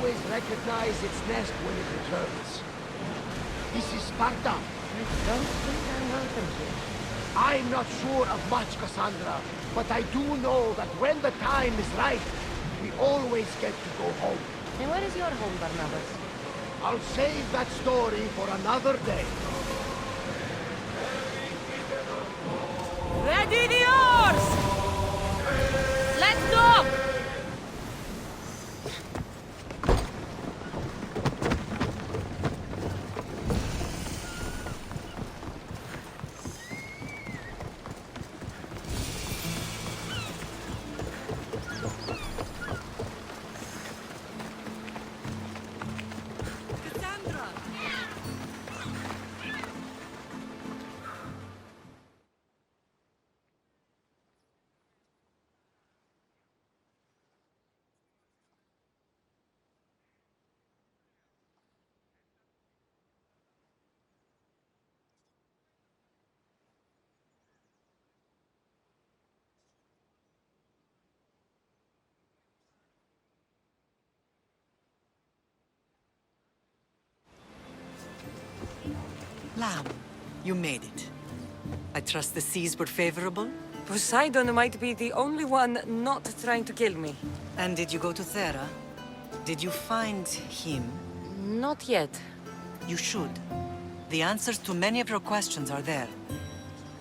always recognize its nest when it returns. This is Sparta. I don't think I'm welcome here. I'm not sure of much, Cassandra, but I do know that when the time is right, we always get to go home. And where is your home, Barnabas? I'll save that story for another day. Ready the oars! Let's go! Lamb, you made it. I trust the seas were favorable? Poseidon might be the only one not trying to kill me. And did you go to Thera? Did you find him? Not yet. You should. The answers to many of your questions are there.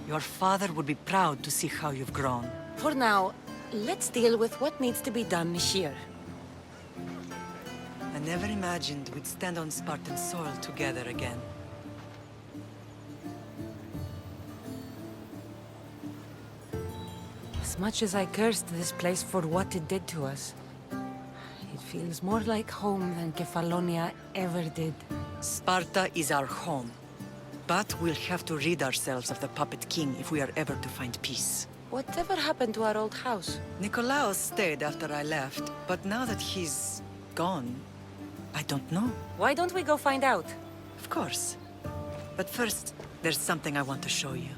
Your father would be proud to see how you've grown. For now, let's deal with what needs to be done here. I never imagined we'd stand on Spartan soil together again. As much as I cursed this place for what it did to us, it feels more like home than Kefalonia ever did. Sparta is our home. But we'll have to rid ourselves of the Puppet King if we are ever to find peace. Whatever happened to our old house? Nikolaos stayed after I left, but now that he's gone, I don't know. Why don't we go find out? Of course. But first, there's something I want to show you.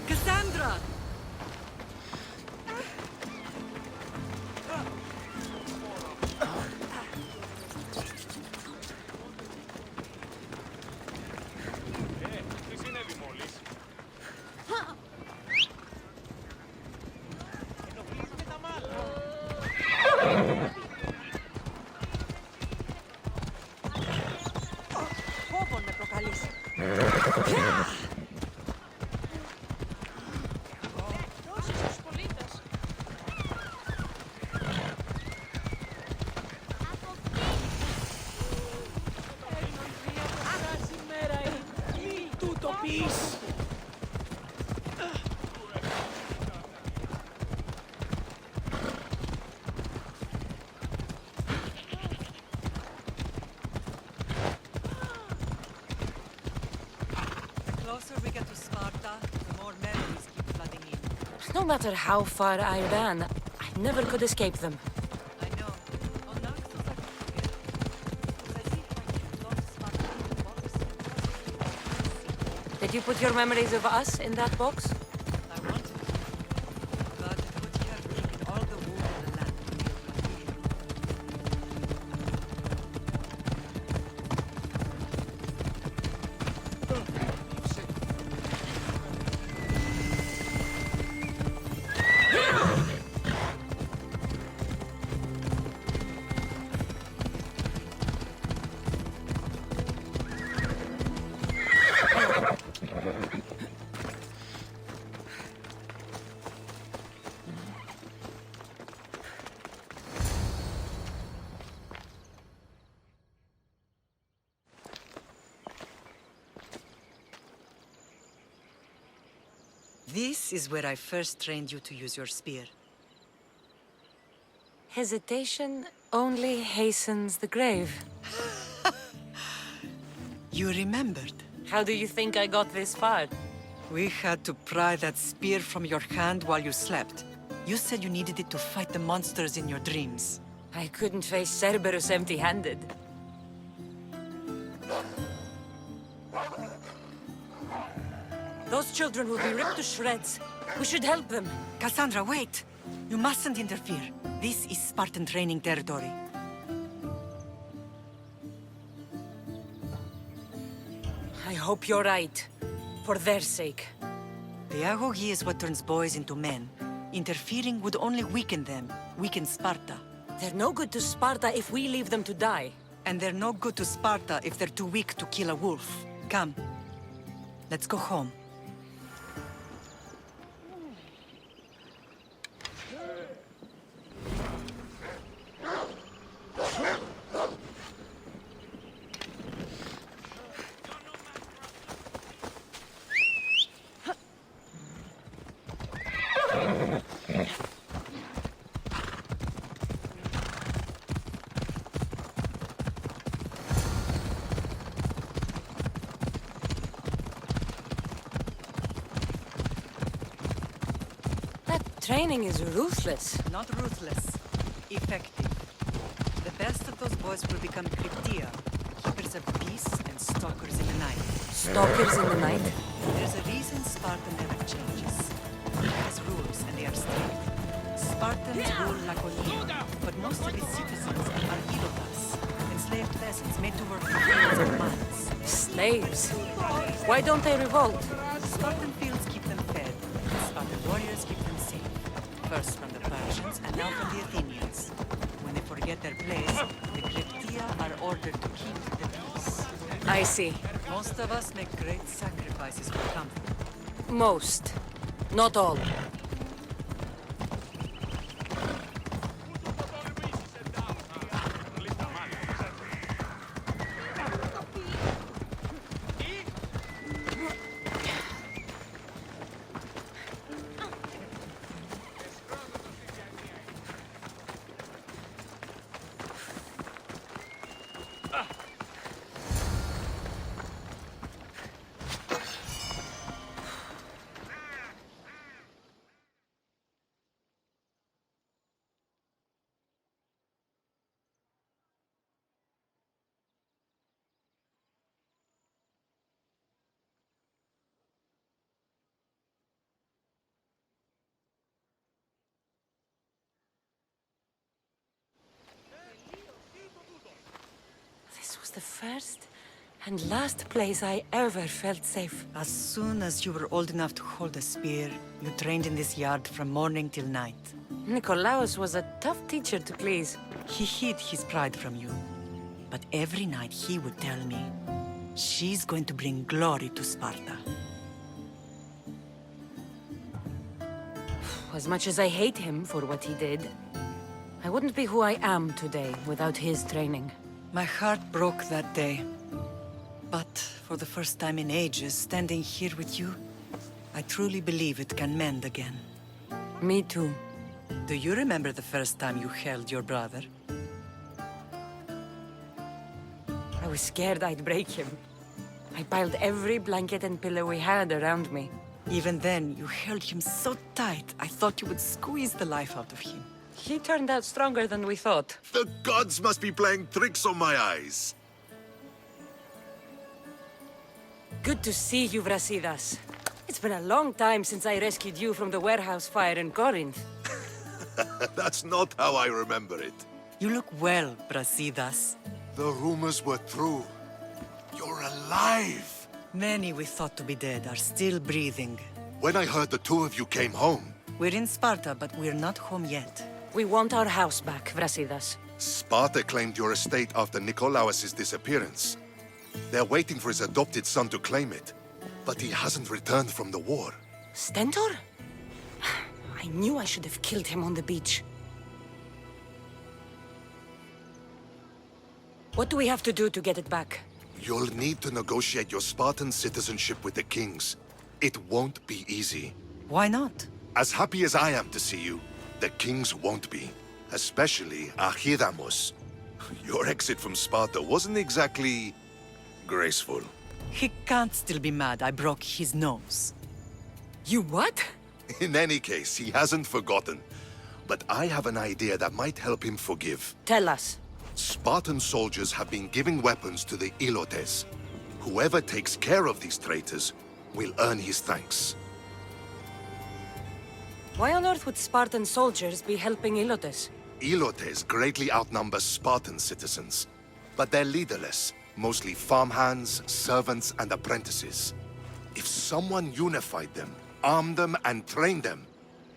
Cassandra! The closer we get to Sparta, the more memories keep flooding in. No matter how far I ran, I never could escape them. I know. Oh, now it's not like I see if I can lock Sparta in the box. Did you put your memories of us in that box? I want to. But it would have taken all the wool in the land to make it real. This is where I first trained you to use your spear. Hesitation only hastens the grave. You remembered. How do you think I got this far? We had to pry that spear from your hand while you slept. You said you needed it to fight the monsters in your dreams. I couldn't face Cerberus empty-handed. Those children will be ripped to shreds. We should help them. Cassandra, wait! You mustn't interfere. This is Spartan training territory. hope you're right. For their sake. The agoge is what turns boys into men. Interfering would only weaken them, weaken Sparta. They're no good to Sparta if we leave them to die. And they're no good to Sparta if they're too weak to kill a wolf. Come, let's go home. Training is ruthless. Not ruthless, effective. The best of those boys will become Cryptia, keepers of peace and stalkers in the night. Stalkers in the night? There's a reason Sparta never changes. It has rules and they are strict. Spartans rule Laconia, but most of its citizens are ilotas, enslaved peasants made to work for fields and mines. Slaves? Why don't they revolt? Spartan fields keep them fed, Spartan warriors keep them safe. First from the Persians and now from the Athenians. When they forget their place, the Cryptia are ordered to keep the peace. I see. Most of us make great sacrifices for comfort. Most. Not all. This was the first and last place I ever felt safe. As soon as you were old enough to hold a spear, you trained in this yard from morning till night. Nikolaos was a tough teacher to please. He hid his pride from you. But every night he would tell me, she's going to bring glory to Sparta. As much as I hate him for what he did, I wouldn't be who I am today without his training. My heart broke that day. But for the first time in ages, standing here with you, I truly believe it can mend again. Me too. Do you remember the first time you held your brother? I was scared I'd break him. I piled every blanket and pillow we had around me. Even then, you held him so tight, I thought you would squeeze the life out of him. He turned out stronger than we thought. The gods must be playing tricks on my eyes. Good to see you, Brasidas. It's been a long time since I rescued you from the warehouse fire in Corinth. That's not how I remember it. You look well, Brasidas. The rumors were true. You're alive! Many we thought to be dead are still breathing. When I heard the two of you came home, We're in Sparta, but we're not home yet. We want our house back, Brasidas. Sparta claimed your estate after Nikolaos' disappearance. They're waiting for his adopted son to claim it, but he hasn't returned from the war. Stentor? I knew I should have killed him on the beach. What do we have to do to get it back? You'll need to negotiate your Spartan citizenship with the kings. It won't be easy. Why not? As happy as I am to see you, the kings won't be. Especially Archidamos. Your exit from Sparta wasn't exactly graceful. He can't still be mad I broke his nose. You what? In any case, he hasn't forgotten. But I have an idea that might help him forgive. Tell us. Spartan soldiers have been giving weapons to the Ilotes. Whoever takes care of these traitors will earn his thanks. Why on earth would Spartan soldiers be helping Ilotes? Ilotes greatly outnumber Spartan citizens, but they're leaderless, Mostly farmhands, servants, and apprentices. If someone unified them, armed them, and trained them,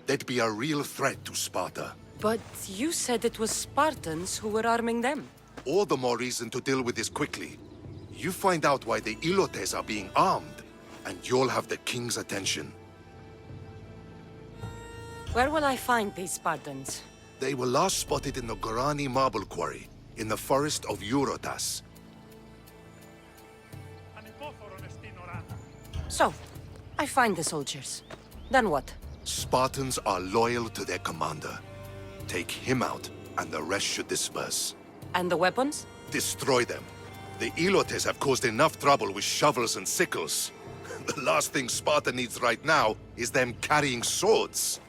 they'd be a real threat to Sparta. But you said it was Spartans who were arming them. All the more reason to deal with this quickly. You find out why the Ilotes are being armed, and you'll have the king's attention. Where will I find these Spartans? They were last spotted in the Gorani marble quarry, in the forest of Eurotas. So, I find the soldiers. Then what? Spartans are loyal to their commander. Take him out, and the rest should disperse. And the weapons? Destroy them. The Ilotes have caused enough trouble with shovels and sickles. The last thing Sparta needs right now is them carrying swords.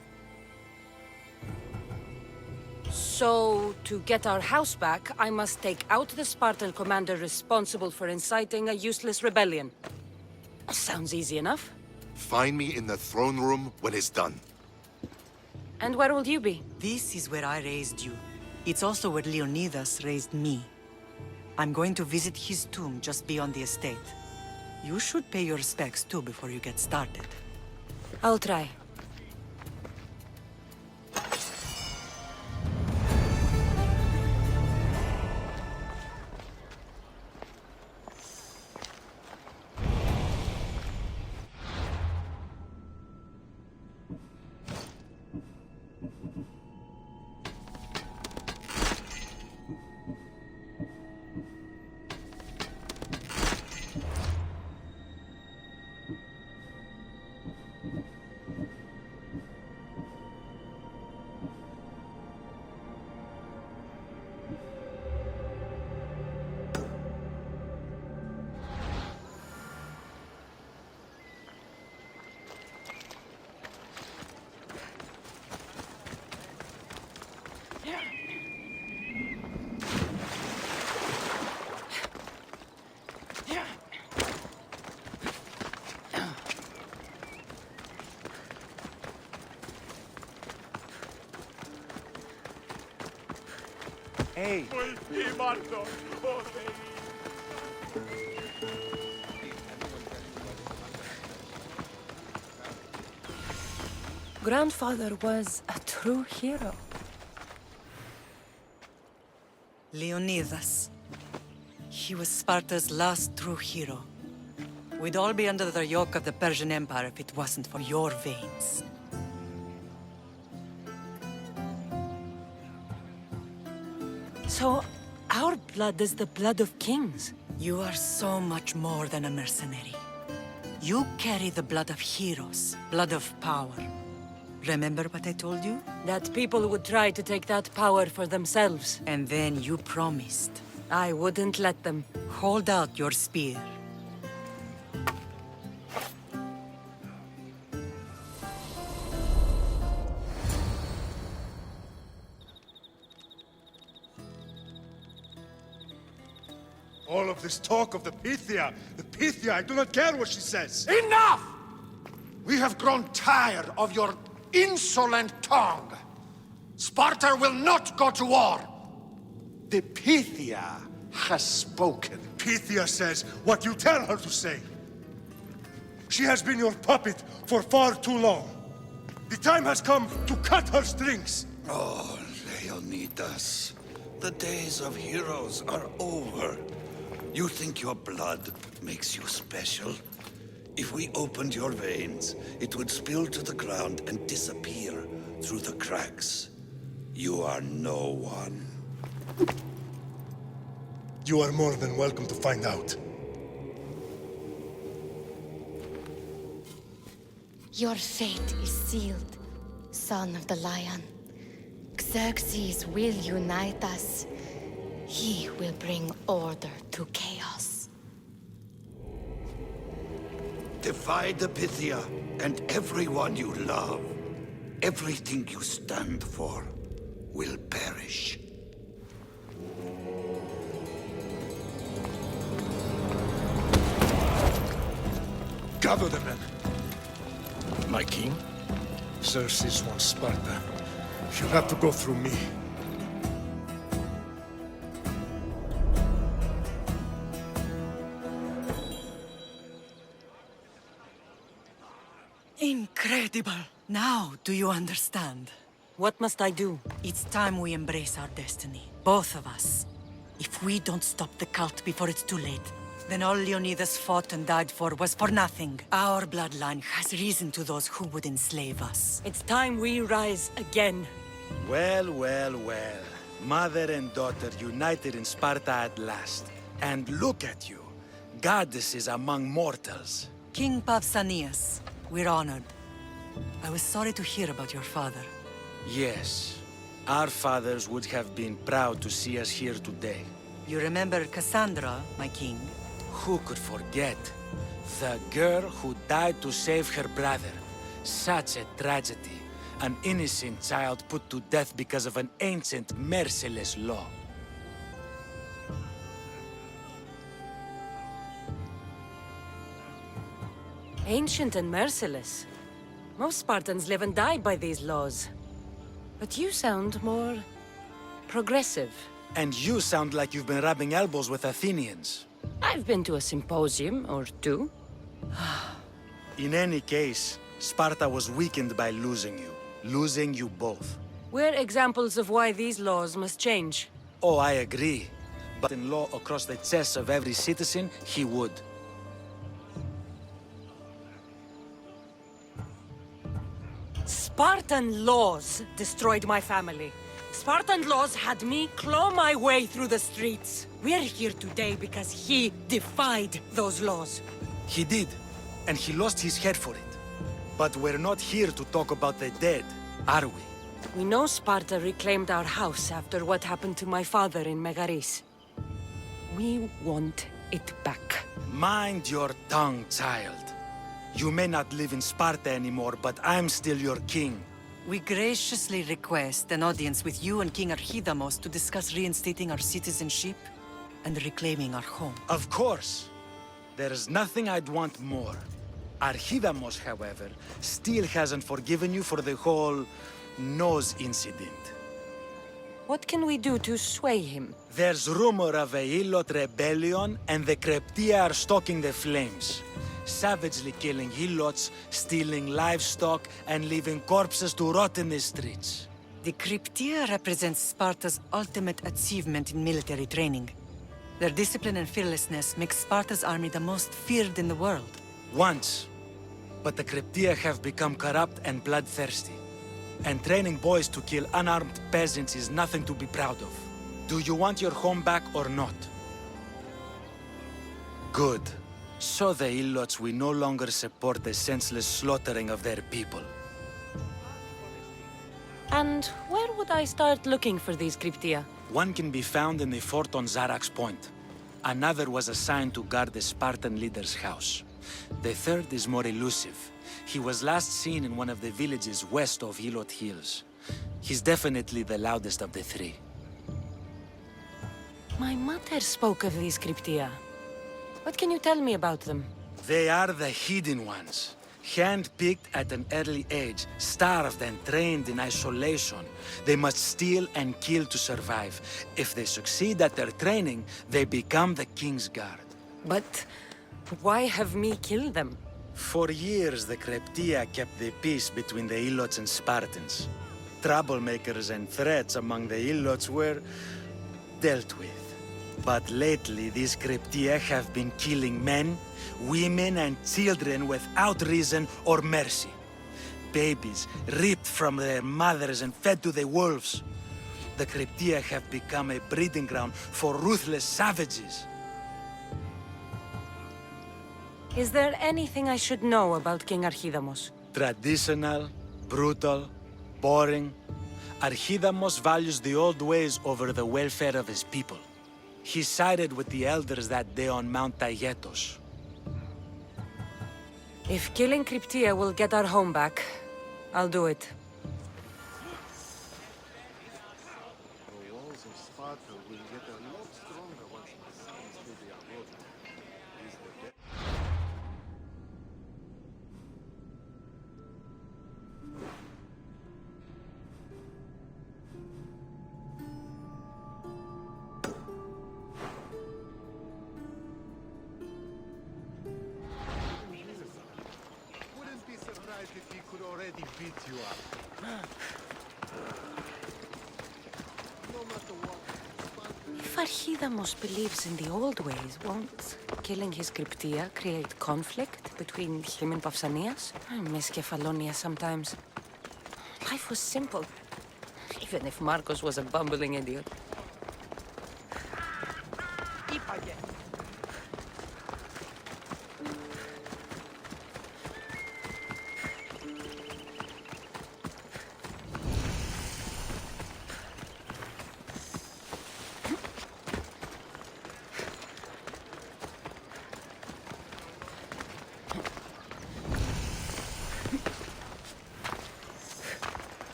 So, to get our house back, I must take out the Spartan commander responsible for inciting a useless rebellion. Sounds easy enough. Find me in the throne room when it's done. And where will you be? This is where I raised you. It's also where Leonidas raised me. I'm going to visit his tomb just beyond the estate. You should pay your respects too before you get started. I'll try. Hey, Grandfather was a true hero. Leonidas. He was Sparta's last true hero. We'd all be under the yoke of the Persian Empire if it wasn't for your veins. So, our blood is the blood of kings. You are so much more than a mercenary. You carry the blood of heroes, blood of power. Remember what I told you? That people would try to take that power for themselves. And then you promised. I wouldn't let them. Hold out your spear. All of this talk of the Pythia, I do not care what she says. enough! We have grown tired of your insolent tongue. Sparta will not go to war. The Pythia has spoken. Pythia says what you tell her to say. She has been your puppet for far too long. The time has come to cut her strings. Oh, Leonidas, the days of heroes are over. You think your blood makes you special? If we opened your veins, it would spill to the ground and disappear through the cracks. You are no one. You are more than welcome to find out. Your fate is sealed, son of the lion. Xerxes will unite us. He will bring order to chaos. Divide the Pythia and everyone you love. Everything you stand for will perish. Gather the men. My king? Xerxes wants Sparta. She'll have to go through me. Incredible! Now do you understand? What must I do? It's time we embrace our destiny, both of us. If we don't stop the cult before it's too late, then all Leonidas fought and died for was for nothing. Our bloodline has risen to those who would enslave us. It's time we rise again. Well, well, well. Mother and daughter united in Sparta at last. And look at you. Goddesses among mortals. King Pausanias, we're honored. I was sorry to hear about your father. Yes. Our fathers would have been proud to see us here today. You remember Cassandra, my king? Who could forget? The girl who died to save her brother. Such a tragedy. An innocent child put to death because of an ancient, merciless law. Ancient and merciless. Most Spartans live and die by these laws. But you sound more... progressive. And you sound like you've been rubbing elbows with Athenians. I've been to a symposium or two. In any case, Sparta was weakened by losing you. Losing you both. We're examples of why these laws must change. Oh, I agree. But in law across the chest of every citizen, he would. Spartan laws destroyed my family. Spartan laws had me claw my way through the streets. We're here today because he defied those laws. He did, and he lost his head for it. But we're not here to talk about the dead, are we? We know Sparta reclaimed our house after what happened to my father in Megaris. We want it back. Mind your tongue, child. You may not live in Sparta anymore, but I'm still your king. We graciously request an audience with you and King Archidamos to discuss reinstating our citizenship and reclaiming our home. Of course. There's nothing I'd want more. Archidamos, however, still hasn't forgiven you for the whole nose incident. What can we do to sway him? There's rumor of a Helot rebellion, and the Kryptia are stoking the flames. Savagely killing Helots, stealing livestock, and leaving corpses to rot in the streets. The Kryptia represents Sparta's ultimate achievement in military training. Their discipline and fearlessness makes Sparta's army the most feared in the world. Once. But the Kryptia have become corrupt and bloodthirsty. And training boys to kill unarmed peasants is nothing to be proud of. Do you want your home back or not? Good. So the Ilots will no longer support the senseless slaughtering of their people. And where would I start looking for these Kryptia? One can be found in the fort on Zarax Point. Another was assigned to guard the Spartan leader's house. The third is more elusive. He was last seen in one of the villages west of Helot Hills. He's definitely the loudest of the three. My mother spoke of these Kryptia. What can you tell me about them? They are the hidden ones. Hand-picked at an early age, starved and trained in isolation. They must steal and kill to survive. If they succeed at their training, they become the King's Guard. But why have me kill them? For years, the Kryptia kept the peace between the Ilots and Spartans. Troublemakers and threats among the Ilots were dealt with. But lately, these Kryptia have been killing men, women, and children without reason or mercy. Babies ripped from their mothers and fed to the wolves. The Kryptia have become a breeding ground for ruthless savages. Is there anything I should know about King Archidamos? Traditional, brutal, boring. Archidamos values the old ways over the welfare of his people. He sided with the elders that day on Mount Taygetos. If killing Kryptia will get our home back, I'll do it. The walls of Sparta will get a lot stronger once the sun is through the Agora. Is the Wouldn't be surprised if he beat you up. If Archidamos believes in the old ways, won't killing his Cryptia create conflict between him and Pausanias? I miss Kefalonia sometimes. Life was simple, even if Marcos was a bumbling idiot.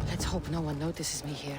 Let's hope no one notices me here.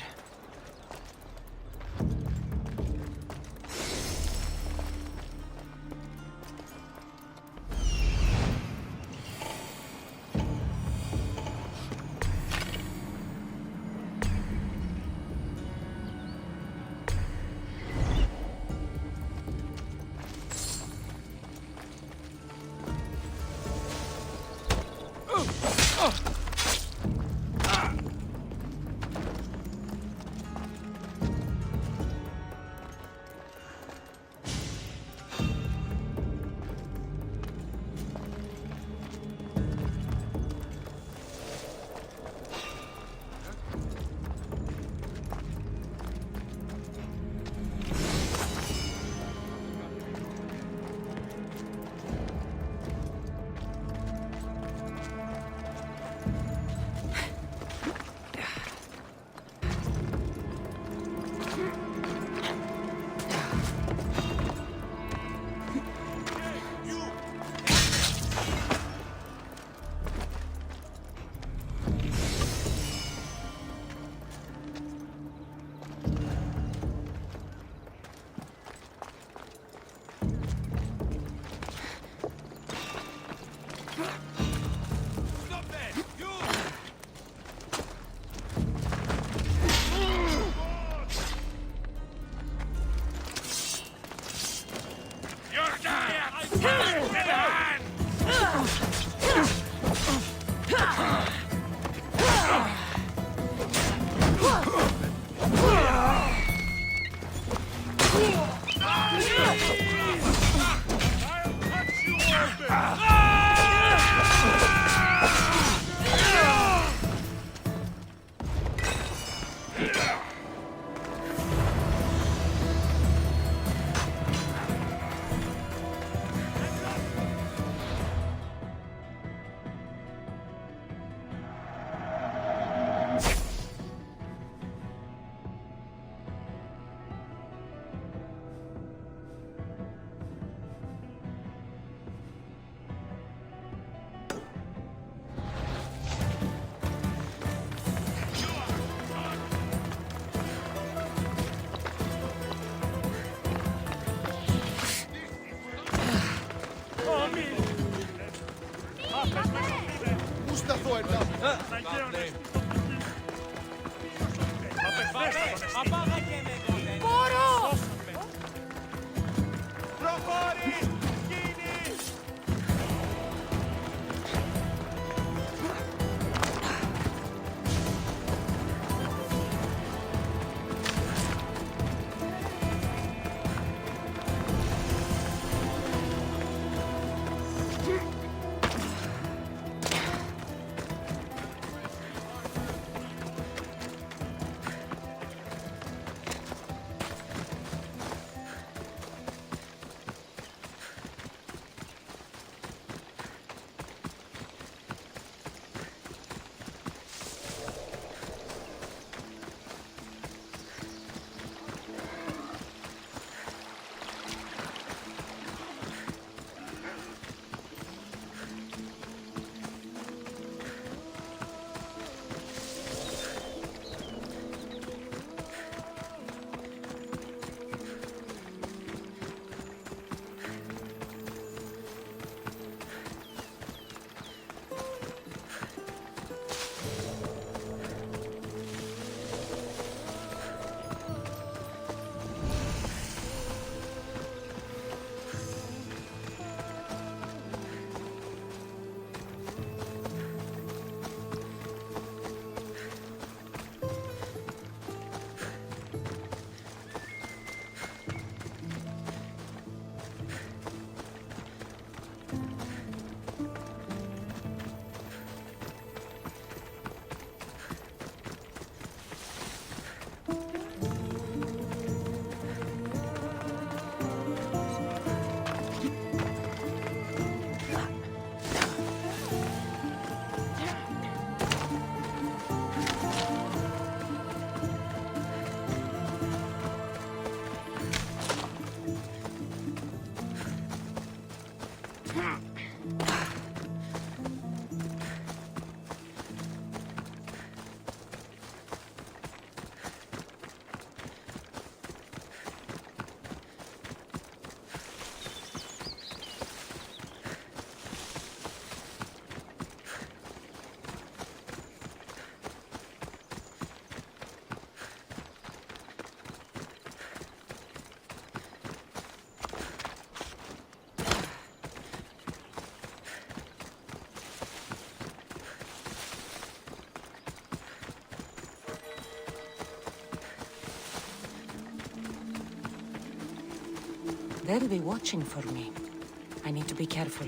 They'll be watching for me. I need to be careful.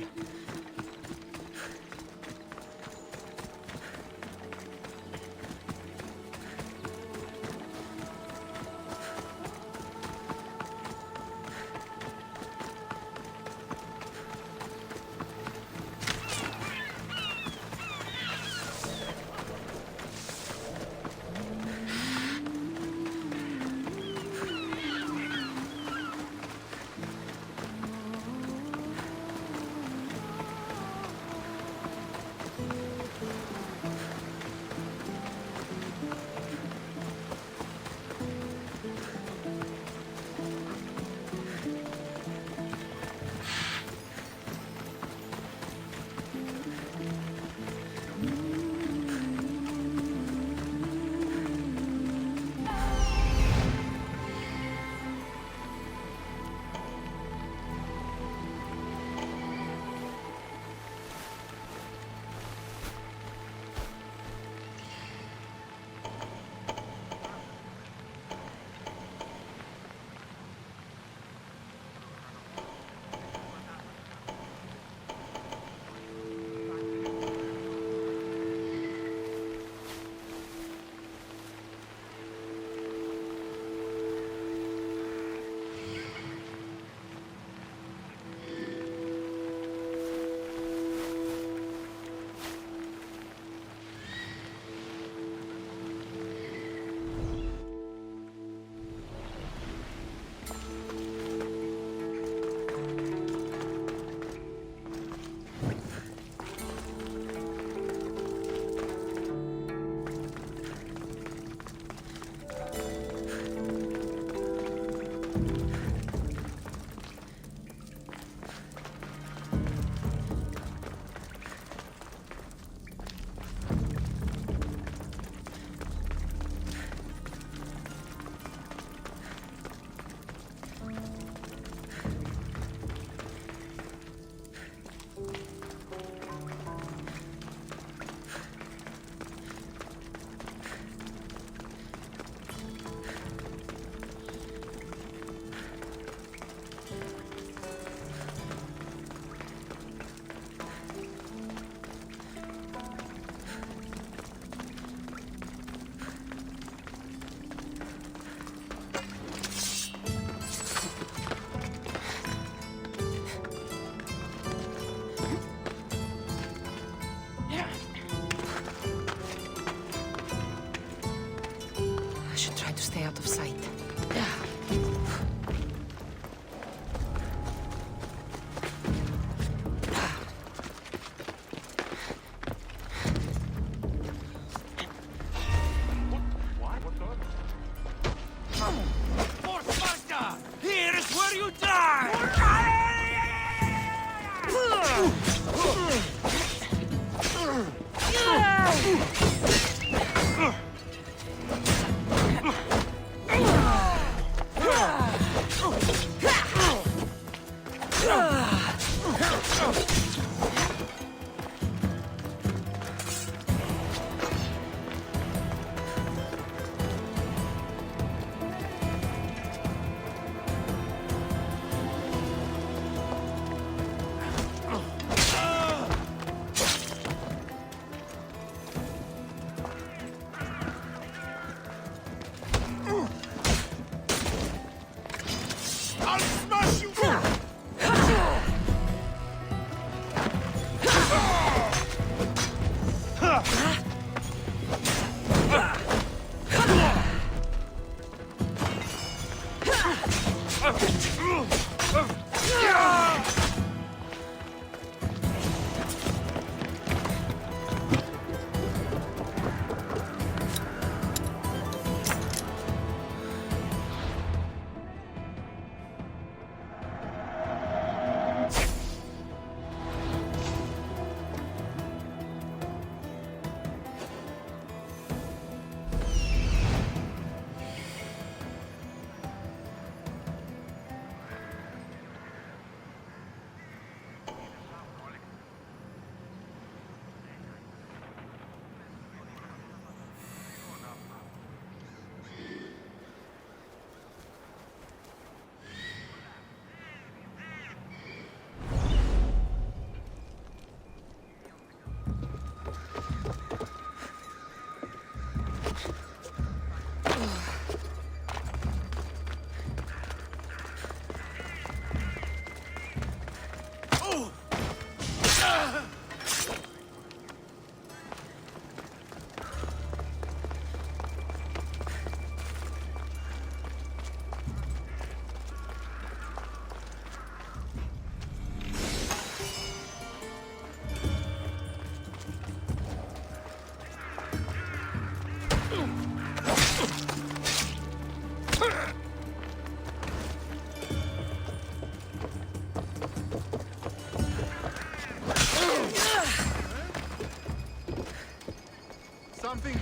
Stay out of sight. For Sparta! Here is where you die!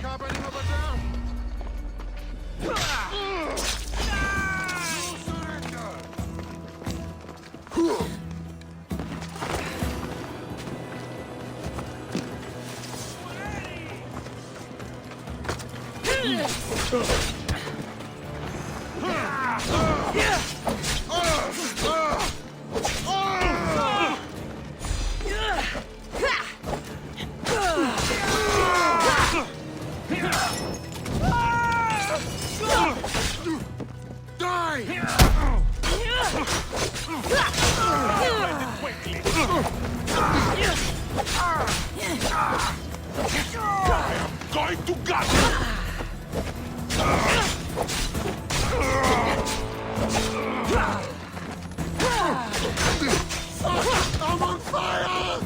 happening over there? No surrender! Going to gut! I'm on fire!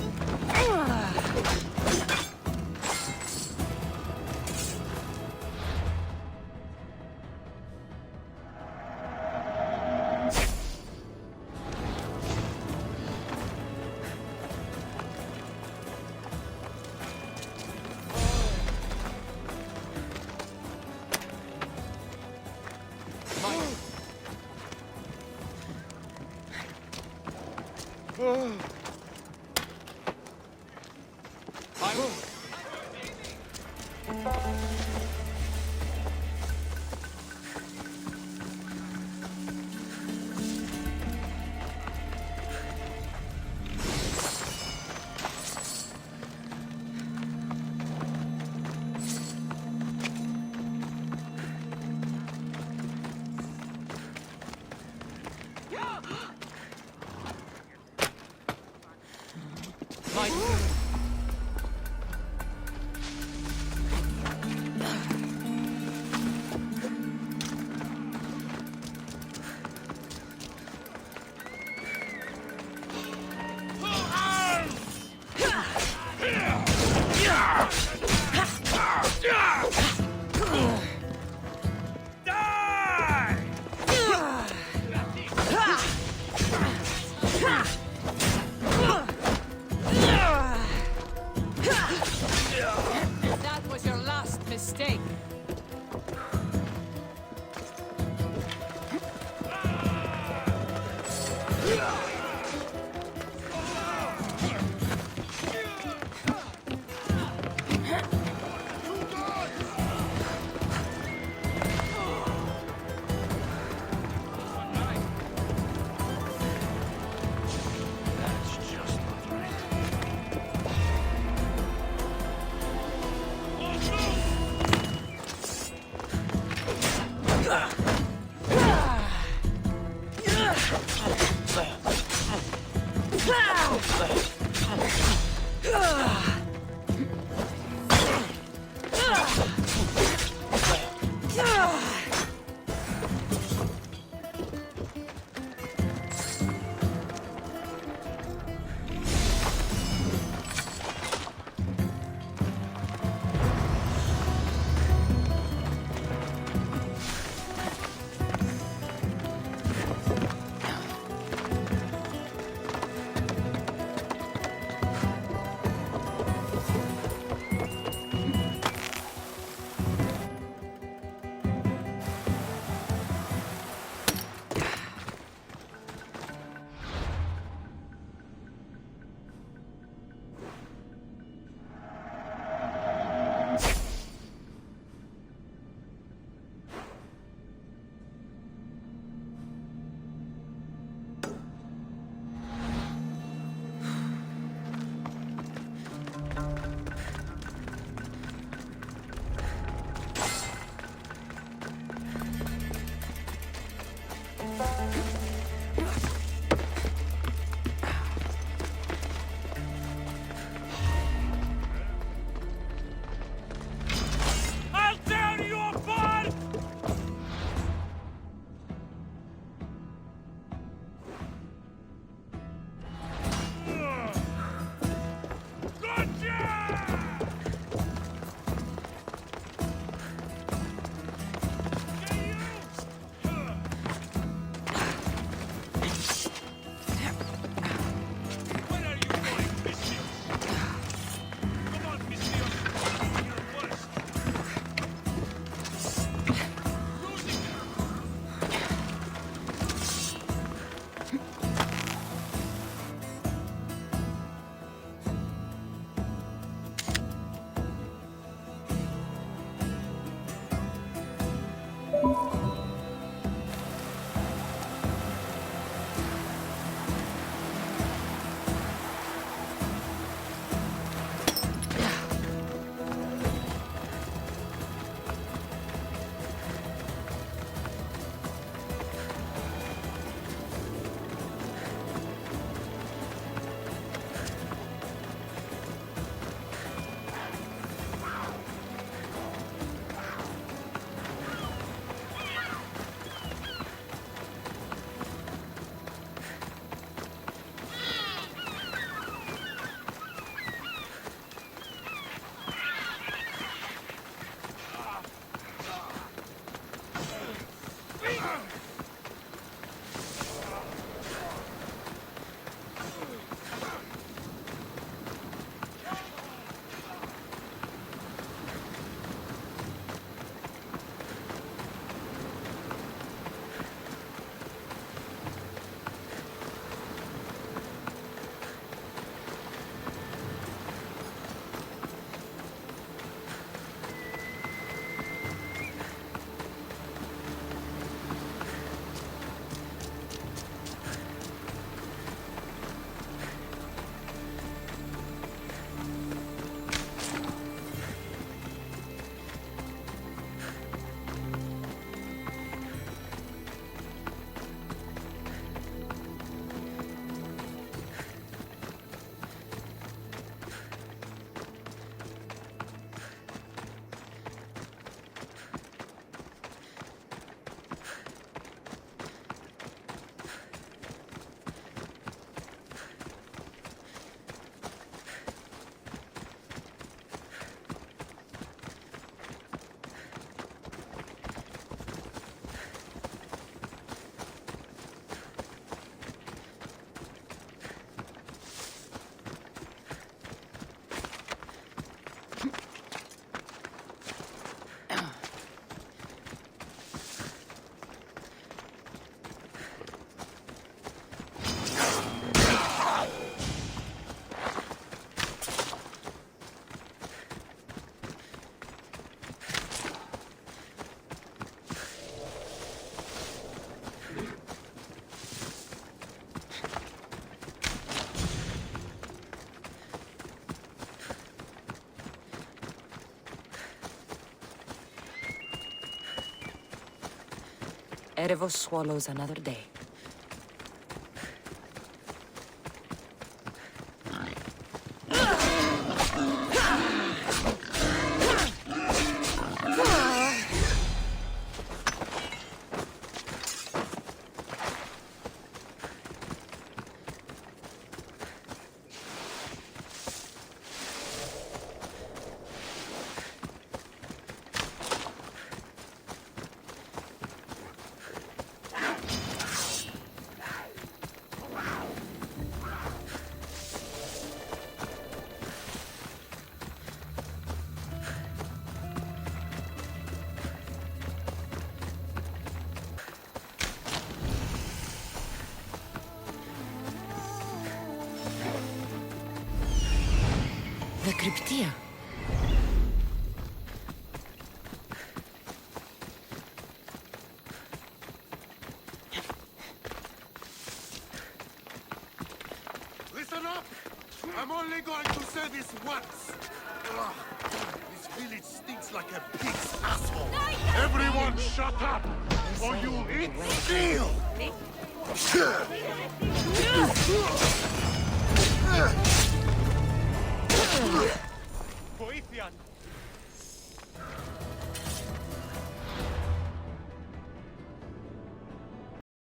That was your last mistake. Erebos swallows another day. The Cryptia. Listen up! I'm only going to say this once. Ugh, this village stinks like a pig's asshole. Everyone shut up, or you'll eat steel!